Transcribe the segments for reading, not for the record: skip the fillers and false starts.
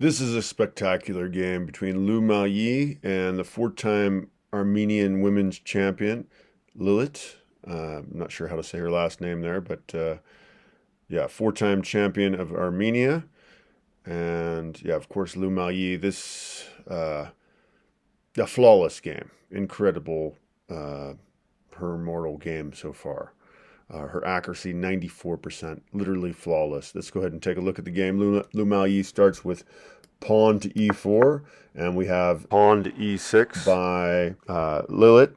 This is a spectacular game between Lu Miaoyi and the four-time Armenian women's champion, Lilit. I'm not sure how to say her last name there, but yeah, four-time champion of Armenia. And yeah, of course, Lu Miaoyi. A flawless game. Incredible, her immortal game so far. Her accuracy, 94%, literally flawless. Let's go ahead and take a look at the game. Lu Miaoyi starts with pawn to e4, and we have pawn to e6 by Lilit,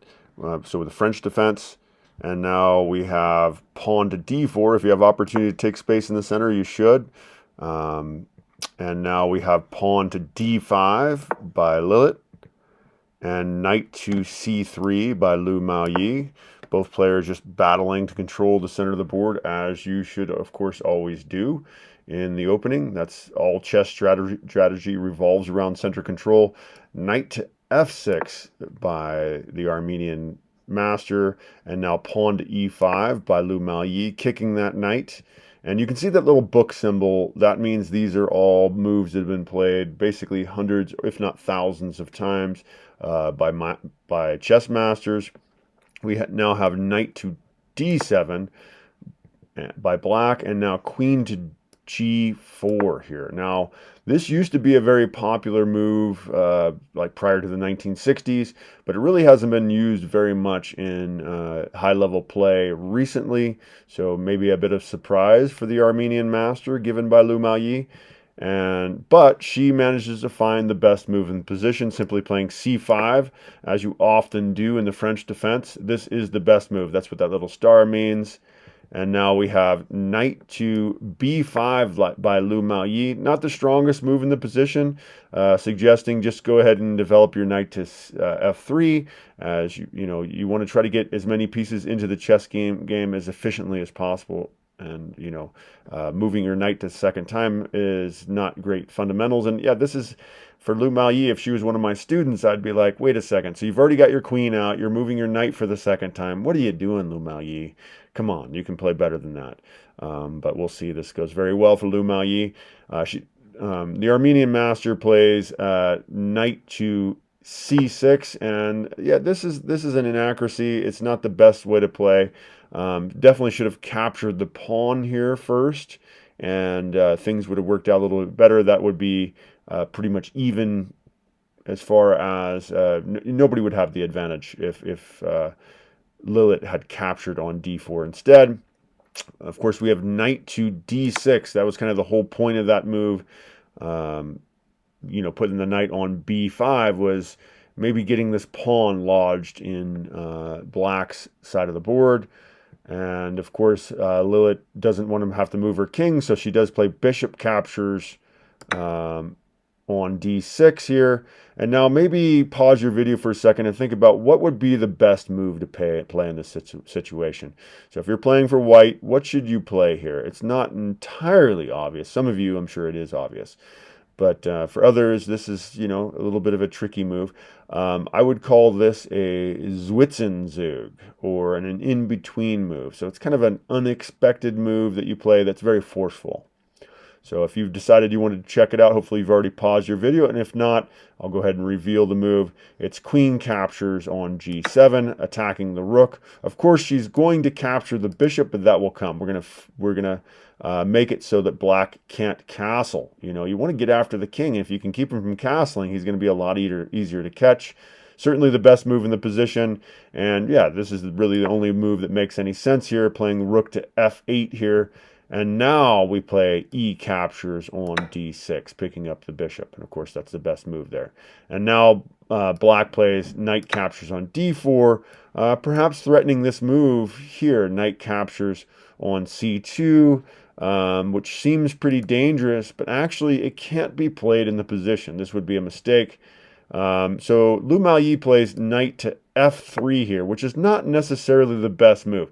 so with the French defense. And now we have pawn to d4. If you have opportunity to take space in the center, you should. And now we have pawn to d5 by Lilit, and knight to c3 by Lu Miaoyi. Both players just battling to control the center of the board, as you should, of course, always do in the opening. That's all chess strategy revolves around center control. Knight to f6 by the Armenian master, and now pawn to e5 by Lu Miaoyi, kicking that knight. And you can see that little book symbol. That means these are all moves that have been played basically hundreds, if not thousands of times by chess masters. We now have knight to d7 by black, and now queen to g4 here. Now, this used to be a very popular move like prior to the 1960s, but it really hasn't been used very much in high-level play recently, so maybe a bit of surprise for the Armenian master given by Lu Miaoyi. But she manages to find the best move in the position, simply playing c5, as you often do in the French defense. This is the best move. That's what that little star means. And now we have knight to b5 by Lu Miaoyi. Not the strongest move in the position, suggesting just go ahead and develop your knight to f3, as you want to try to get as many pieces into the chess game as efficiently as possible. And moving your knight to second time is not great fundamentals. And yeah, this is for Lu Miaoyi. If she was one of my students, I'd be like, wait a second. So you've already got your queen out. You're moving your knight for the second time. What are you doing, Lu Miaoyi? Come on, you can play better than that. But we'll see. This goes very well for Lu Miaoyi. The Armenian master plays knight to c6, and yeah, this is an inaccuracy. It's not the best way to play. Definitely should have captured the pawn here first, and things would have worked out a little bit better. That would be pretty much even, as far as nobody would have the advantage if Lilit had captured on d4 instead. Of course, we have knight to d6. That was kind of the whole point of that move. Putting the knight on b5 was maybe getting this pawn lodged in black's side of the board. And of course, Lilit doesn't want to have to move her king, so she does play bishop captures on d6 here. And now maybe pause your video for a second and think about what would be the best move to play in this situation. So if you're playing for white, what should you play here? It's not entirely obvious. Some of you, I'm sure it is obvious. But for others, this is, a little bit of a tricky move. I would call this a Zwischenzug, or an in-between move. So it's kind of an unexpected move that you play that's very forceful. So if you've decided you wanted to check it out, hopefully you've already paused your video. And if not, I'll go ahead and reveal the move. It's queen captures on g7, attacking the rook. Of course, she's going to capture the bishop, but that will come. We're gonna make it so that black can't castle. You want to get after the king. If you can keep him from castling, he's going to be a lot easier to catch. Certainly the best move in the position. And yeah, this is really the only move that makes any sense here, playing rook to f8 here. And now we play e captures on d6, picking up the bishop. And of course, that's the best move there. And now black plays knight captures on d4, perhaps threatening this move here. Knight captures on c2, which seems pretty dangerous, but actually it can't be played in the position. This would be a mistake. So Lu Miaoyi plays knight to f3 here, which is not necessarily the best move.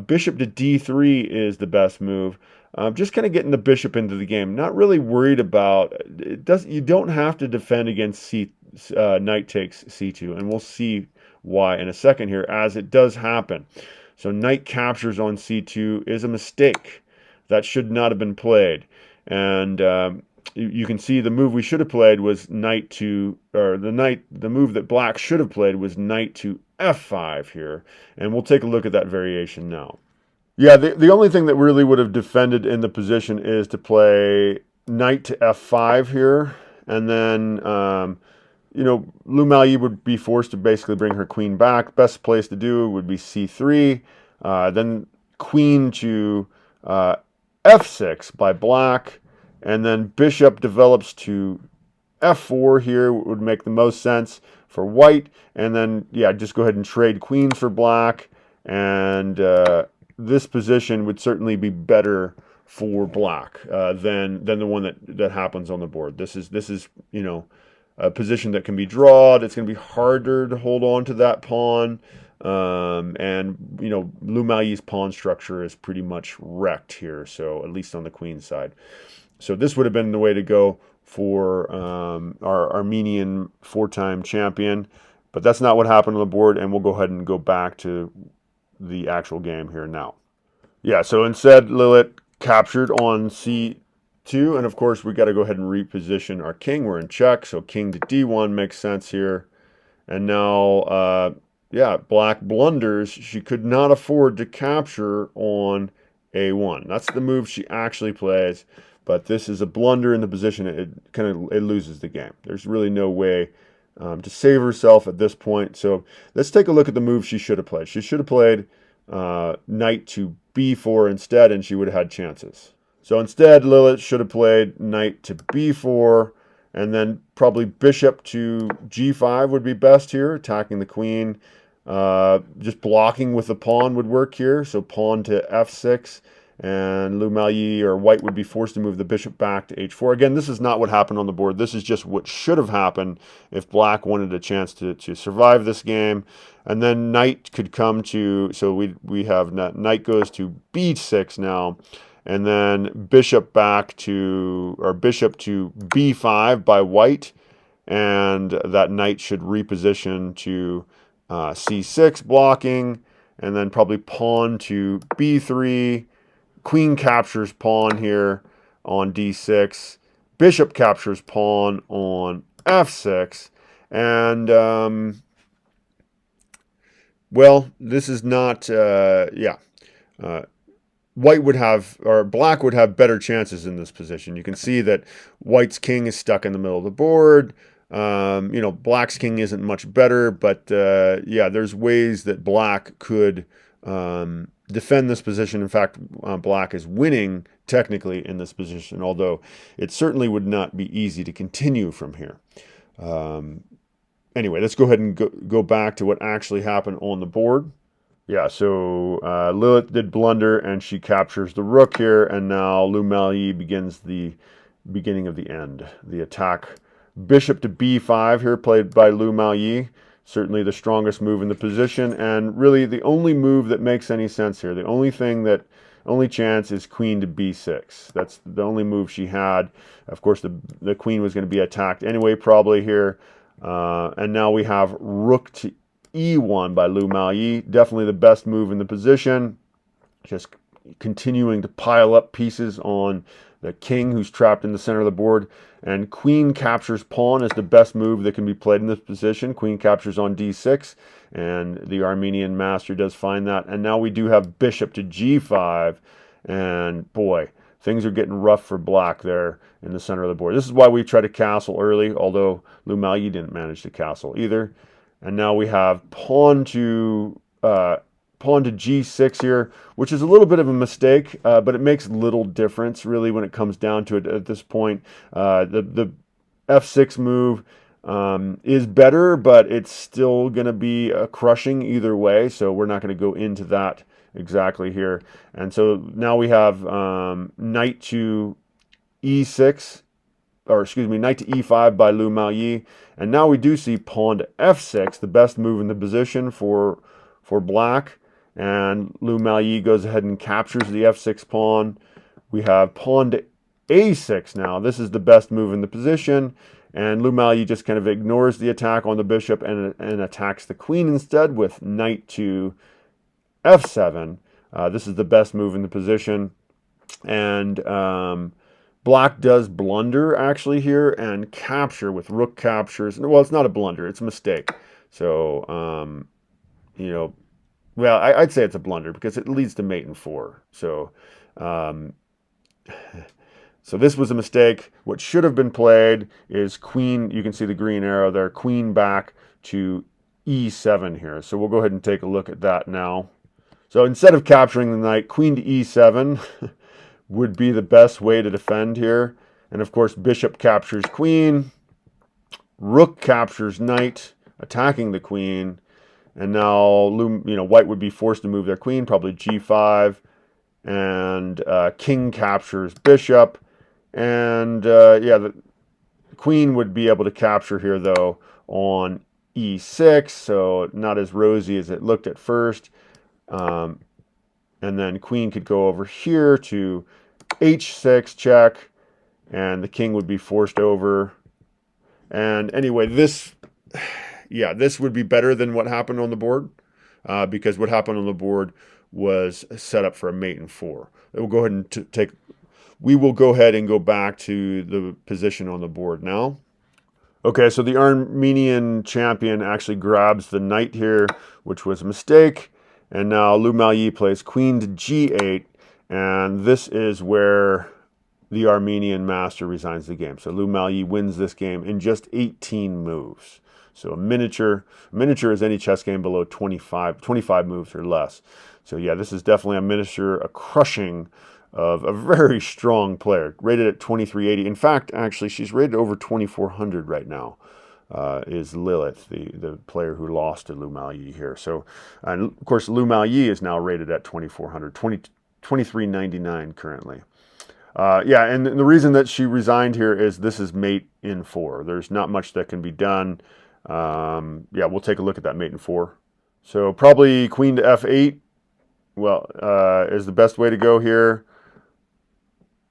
Bishop to d3 is the best move. Just kind of getting the bishop into the game. Not really worried about it. You don't have to defend against knight takes c2, and we'll see why in a second here, as it does happen. So knight captures on c2 is a mistake. That should not have been played. And you can see the move we should have played was knight to, or the move that black should have played was knight to f5 here. And we'll take a look at that variation now. Yeah, the only thing that really would have defended in the position is to play knight to f5 here. And then, you know, Lu Miaoyi would be forced to basically bring her queen back. Best place to do it would be c3. Then queen to f6 by black. And then bishop develops to f4 here would make the most sense for white. And then, yeah, just go ahead and trade queens for black. And this position would certainly be better for black than the one that happens on the board. This is you know, a position that can be drawed. It's going to be harder to hold on to that pawn. And you know, Lu Miaoyi's pawn structure is pretty much wrecked here. So at least on the queen side. So this would have been the way to go for our Armenian 4-time champion. But that's not what happened on the board, and we'll go ahead and go back to the actual game here now. Yeah, so instead, Lilit captured on c2, and of course, we got to go ahead and reposition our king. We're in check, so king to d1 makes sense here. And now, yeah, black blunders. She could not afford to capture on a1. That's the move she actually plays, but this is a blunder in the position. It loses the game. There's really no way to save herself at this point. So let's take a look at the move she should have played. She should have played knight to b4 instead, and she would have had chances. So instead, Lilit should have played knight to b4, and then probably bishop to g5 would be best here, attacking the queen. Just blocking with the pawn would work here. So pawn to f6, and Lu Miaoyi or white would be forced to move the bishop back to h4. Again, this is not what happened on the board. This is just what should have happened if black wanted a chance to survive this game. And then knight could come to, so we have knight goes to b6 now, and then bishop back to, or bishop to b5 by white, and that knight should reposition to c6 blocking, and then probably pawn to b3. Queen captures pawn here on d6. Bishop captures pawn on f6. And, well, this is not, white would have, or black would have better chances in this position. You can see that white's king is stuck in the middle of the board. You know, black's king isn't much better, but yeah, there's ways that black could defend this position. In fact, black is winning technically in this position, although it certainly would not be easy to continue from here. Anyway, let's go ahead and go back to what actually happened on the board. Yeah, so Lilit did blunder, and she captures the rook here, and now Lu Miaoyi begins the beginning of the end. The attack, bishop to b5 here, played by Lu Miaoyi. Certainly the strongest move in the position, and really the only move that makes any sense here. The only chance is queen to b6. That's the only move she had. Of course, the queen was going to be attacked anyway, probably here. And now we have rook to e1 by Lu Miaoyi. Definitely the best move in the position. Just continuing to pile up pieces on the king who's trapped in the center of the board. And queen captures pawn is the best move that can be played in this position. Queen captures on d6, and the Armenian master does find that. And now we do have bishop to g5, and boy, things are getting rough for black there in the center of the board. This is why we try to castle early, although Lu Miaoyi didn't manage to castle either. And now we have pawn to g6 here, which is a little bit of a mistake, but it makes little difference really when it comes down to it at this point. The f6 move is better, but it's still going to be crushing either way, so we're not going to go into that exactly here. And so now we have knight to e6, or excuse me, knight to e5 by Lu Miaoyi, and now we do see pawn to f6, the best move in the position for black. And Lu Miaoyi goes ahead and captures the f6 pawn. We have pawn to a6 now. This is the best move in the position. And Lu Miaoyi just kind of ignores the attack on the bishop and attacks the queen instead with knight to f7. This is the best move in the position. And Black does blunder actually here and capture with rook captures. Well, it's not a blunder, it's a mistake. So, you know, well, I'd say it's a blunder because it leads to mate in 4. So, um, so this was a mistake. What should have been played is queen. You can see the green arrow there, queen back to e7 here. So we'll go ahead and take a look at that now. So instead of capturing the knight, queen to e7 would be the best way to defend here. And of course, bishop captures queen, rook captures knight, attacking the queen. And now, white would be forced to move their queen, probably g5, and king captures bishop. And yeah, the queen would be able to capture here, though, on e6, so not as rosy as it looked at first. And then queen could go over here to h6 check, and the king would be forced over. And anyway, this would be better than what happened on the board, because what happened on the board was set up for a mate in 4. We'll go ahead and we will go ahead and go back to the position on the board now. Okay, so the Armenian champion actually grabs the knight here, which was a mistake. And now Lu Miaoyi plays queen to g8, and this is where the Armenian master resigns the game. So Lu Miaoyi wins this game in just 18 moves. So a miniature is any chess game below 25 moves or less. So yeah, this is definitely a miniature, a crushing of a very strong player, rated at 2380. In fact, actually, she's rated over 2400 right now. Is Lilit, the player who lost to Lu Miaoyi here. So, and of course, Lu Miaoyi is now rated at 2400, 2399 currently. Yeah, and the reason that she resigned here is this is mate in 4. There's not much that can be done. Yeah, we'll take a look at that mate in 4. So probably queen to f8, well, is the best way to go here.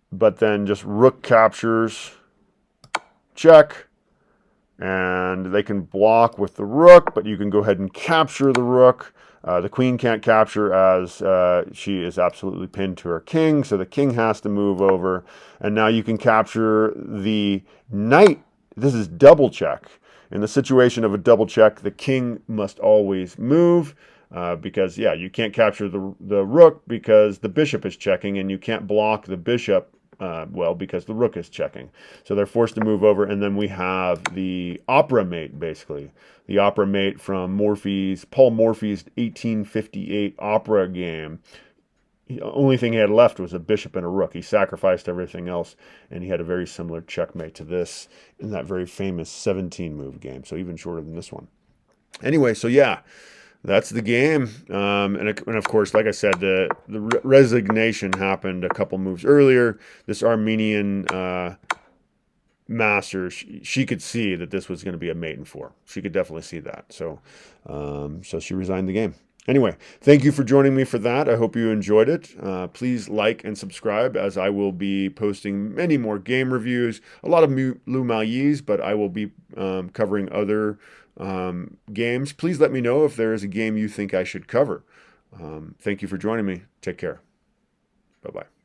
But then just rook captures, check, and they can block with the rook, but you can go ahead and capture the rook. The queen can't capture as she is absolutely pinned to her king, so the king has to move over. And now you can capture the knight. This is double check. In the situation of a double check, the king must always move. Because, yeah, you can't capture the rook because the bishop is checking, and you can't block the bishop, well, because the rook is checking. So they're forced to move over, and then we have the opera mate, basically. The opera mate from Paul Morphy's 1858 opera game. The only thing he had left was a bishop and a rook. He sacrificed everything else, and he had a very similar checkmate to this in that very famous 17-move game, so even shorter than this one. Anyway, so yeah. That's the game. And of course, like I said, the resignation happened a couple moves earlier. This Armenian master, she could see that this was going to be a mate in 4. She could definitely see that. So, so she resigned the game. Anyway, thank you for joining me for that. I hope you enjoyed it. Please like and subscribe, as I will be posting many more game reviews. A lot of Lu Miaoyi's, but I will be covering other games. Please let me know if there is a game you think I should cover. Thank you for joining me. Take care. Bye-bye.